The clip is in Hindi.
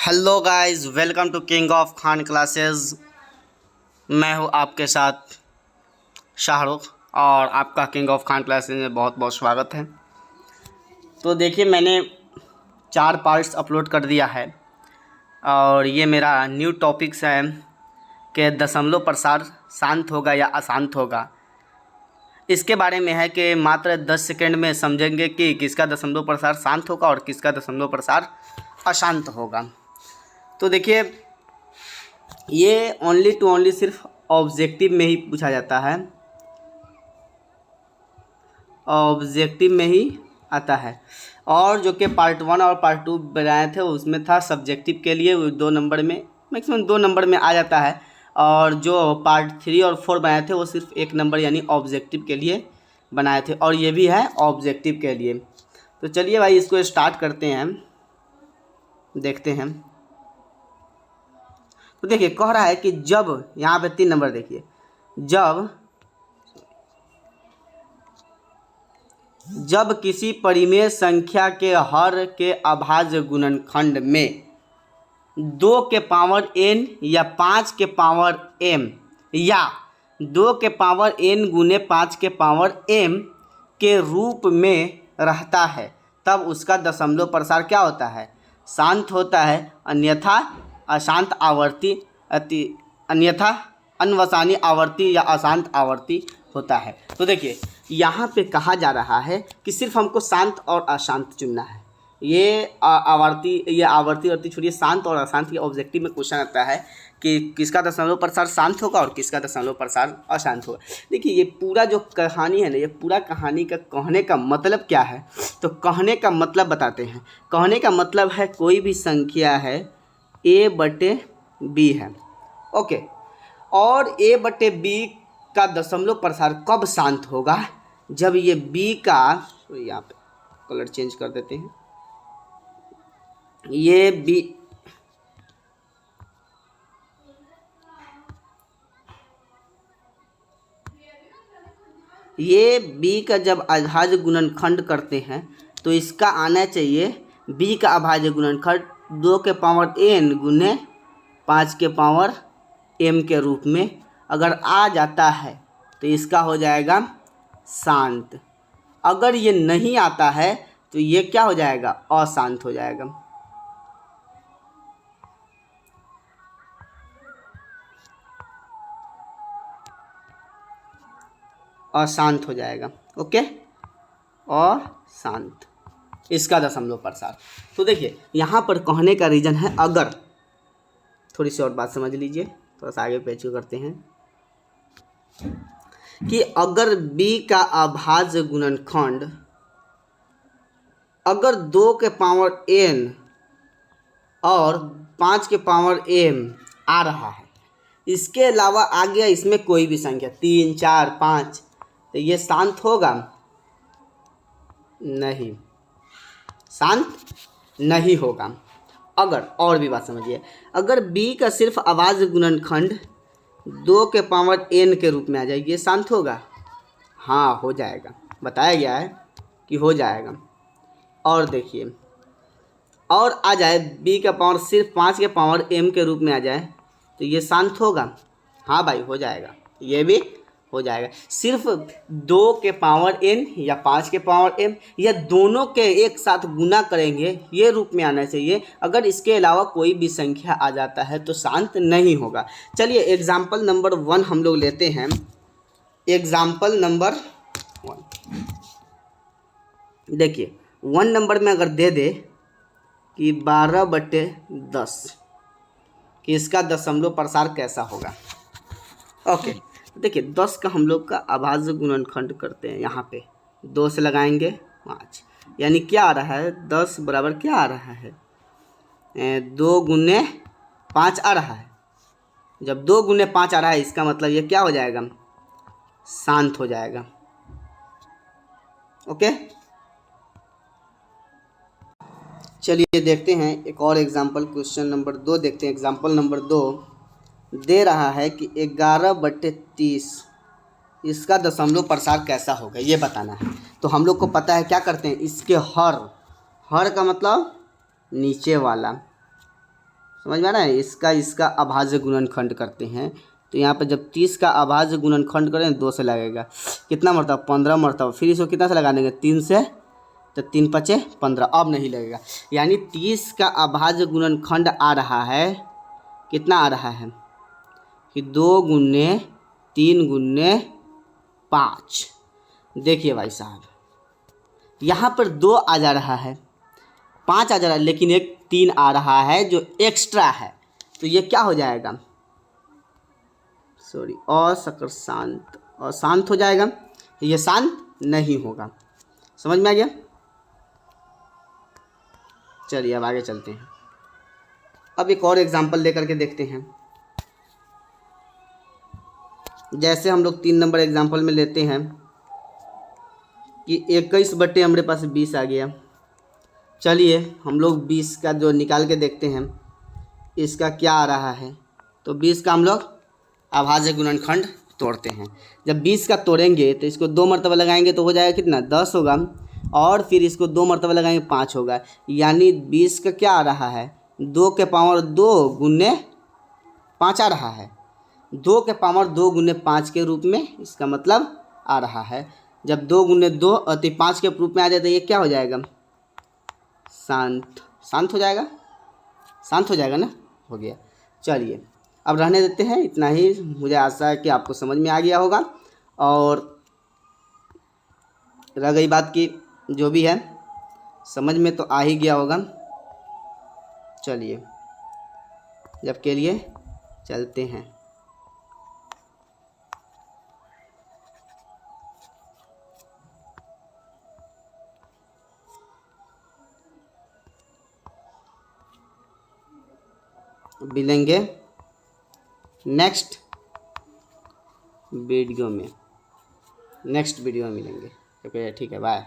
Hello guys, welcome to King of Khan classes. मैं हूं आपके साथ शाहरुख और आपका किंग ऑफ खान क्लासेस में बहुत बहुत स्वागत है। तो देखिए, मैंने 4 पार्ट्स अपलोड कर दिया है और ये मेरा न्यू टॉपिक्स है कि दशमलव प्रसार शांत होगा या अशांत होगा। इसके बारे में है कि मात्र 10 सेकेंड में समझेंगे कि किसका दशमलव प्रसार शांत होगा और किसका दशमलव प्रसार अशांत होगा। तो देखिए, ये ओनली टू ओनली सिर्फ ऑब्जेक्टिव में ही पूछा जाता है, ऑब्जेक्टिव में ही आता है। और जो कि पार्ट 1 और पार्ट 2 बनाए थे उसमें था सब्जेक्टिव के लिए, 2 नंबर में, मैक्सिमम 2 नंबर में आ जाता है। और जो पार्ट 3 और 4 बनाए थे वो सिर्फ 1 नंबर यानी ऑब्जेक्टिव के लिए बनाए थे, और ये भी है ऑब्जेक्टिव के लिए। तो चलिए भाई, इसको स्टार्ट करते हैं, देखते हैं। तो देखिए, कह रहा है कि जब, यहाँ पे 3 नंबर देखिए, जब किसी परिमेय संख्या के हर के अभाज्य गुणनखंड में 2 के पावर n या 5 के पावर m या 2 के पावर n गुने 5 के पावर m के रूप में रहता है, तब उसका दशमलव प्रसार क्या होता है? शांत होता है, अन्यथा अशांत आवर्ती अन्यथा अनवसानी आवर्ती या अशांत आवर्ती होता है। तो देखिए, यहाँ पे कहा जा रहा है कि सिर्फ हमको शांत और अशांत चुनना है। ये आवर्ती छोड़िए, शांत और अशांत के ऑब्जेक्टिव में क्वेश्चन आता है कि किसका दशमलव प्रसार शांत होगा और किसका दशमलव प्रसार अशांत होगा। देखिए, ये पूरा जो कहानी है ना, ये पूरा कहानी का कहने का मतलब क्या है, तो कहने का मतलब बताते हैं। कहने का मतलब है कोई भी संख्या है a/b है, ओके, और a/b का दशमलव प्रसार कब शांत होगा? जब ये b का, यहाँ पे कलर चेंज कर देते हैं, ये b का जब अभाज्य गुणनखंड करते हैं तो इसका आना चाहिए b का अभाज्य गुणनखंड 2 के पावर n गुने 5 के पावर m के रूप में। अगर आ जाता है तो इसका हो जाएगा शांत। अगर ये नहीं आता है तो ये क्या हो जाएगा? अशांत हो जाएगा। अशांत हो जाएगा, ओके, अशांत, इसका दशमलव प्रसार। तो देखिए, यहाँ पर कहने का रीजन है, अगर, थोड़ी सी और बात समझ लीजिए, थोड़ा सा आगे पेच करते हैं, कि अगर b का अभाज्य गुणनखंड अगर 2 के पावर n और 5 के पावर m आ रहा है, इसके अलावा आ गया इसमें कोई भी संख्या 3, 4, 5, तो ये शांत होगा? नहीं, शांत नहीं होगा। अगर, और भी बात समझिए, अगर b का सिर्फ अभाज्य गुणनखंड 2 के पावर n के रूप में आ जाएगी, ये शांत होगा? हाँ, हो जाएगा, बताया गया है कि हो जाएगा। और देखिए, और आ जाए b का पावर सिर्फ 5 के पावर m के रूप में आ जाए तो ये शांत होगा? हाँ भाई, हो जाएगा, ये भी हो जाएगा। सिर्फ 2 के पावर n या 5 के पावर m या दोनों के एक साथ गुना करेंगे, ये रूप में आना चाहिए। अगर इसके अलावा कोई भी संख्या आ जाता है तो शांत नहीं होगा। चलिए, एग्जाम्पल नंबर 1 हम लोग लेते हैं। एग्जाम्पल नंबर 1 देखिए, 1 नंबर में अगर दे दे कि 12/10 कि इसका दशमलव प्रसार कैसा होगा, ओके। देखिए, 10 का हम लोग का अभाज्य गुणनखंड करते हैं, यहाँ पे 2 से लगाएंगे 5, यानी क्या आ रहा है? 10 बराबर क्या आ रहा है? 2 गुने 5 आ रहा है। जब 2 गुने 5 आ रहा है, इसका मतलब ये क्या हो जाएगा? शांत हो जाएगा, ओके। चलिए देखते हैं एक और एग्जाम्पल, क्वेश्चन नंबर 2 देखते हैं। एग्जाम्पल नंबर 2 दे रहा है कि 11/30 इसका दशमलव प्रसार कैसा होगा, ये बताना है। तो हम लोग को पता है, क्या करते हैं, इसके हर का मतलब नीचे वाला, समझ में आ रहा है। इसका इसका अभाज्य गुणनखंड करते हैं तो यहाँ पर जब 30 का अभाज्य गुणनखंड करें 2 से लगेगा, कितना मरतबा 15 मरतबा, फिर इसको कितना से लगा देंगे 3 से, तो 3 पचे 15, अब नहीं लगेगा। यानी 30 का अभाज्य गुणनखंड आ रहा है, कितना आ रहा है कि 2 गुने 3 गुने 5। देखिए भाई साहब यहाँ पर 2 आ जा रहा है, 5 आ जा रहा है, लेकिन एक 3 आ रहा है जो एक्स्ट्रा है, तो ये क्या हो जाएगा, सॉरी असकर शांत, और शांत हो जाएगा, ये शांत नहीं होगा। समझ में आ गया। चलिए अब आगे चलते हैं। अब एक और एग्जांपल लेकर के देखते हैं। जैसे हम लोग 3 नंबर एग्जांपल में लेते हैं कि 21 बटे हमारे पास 20 आ गया। चलिए हम लोग 20 का जो निकाल के देखते हैं इसका क्या आ रहा है। तो 20 का हम लोग अभाज्य गुणनखंड तोड़ते हैं। जब 20 का तोड़ेंगे तो इसको 2 मरतबा लगाएंगे तो हो जाएगा कितना 10 होगा, और फिर इसको 2 मरतबा लगाएंगे 5 होगा। यानी 20 का क्या आ रहा है 2 के पावर 2 गुने 5 आ रहा है, 2 के पावर 2 गुने 5 के रूप में इसका मतलब आ रहा है। जब 2 गुने 2 अति 5 के रूप में आ जाए तो ये क्या हो जाएगा शांत, शांत हो जाएगा, शांत हो जाएगा ना, हो गया। चलिए अब रहने देते हैं, इतना ही। मुझे आशा है कि आपको समझ में आ गया होगा, और रह गई बात की जो भी है समझ में तो आ ही गया होगा। चलिए जब के लिए चलते हैं। मिलेंगे नेक्स्ट वीडियो में, नेक्स्ट वीडियो में मिलेंगे। ठीक है, बाय।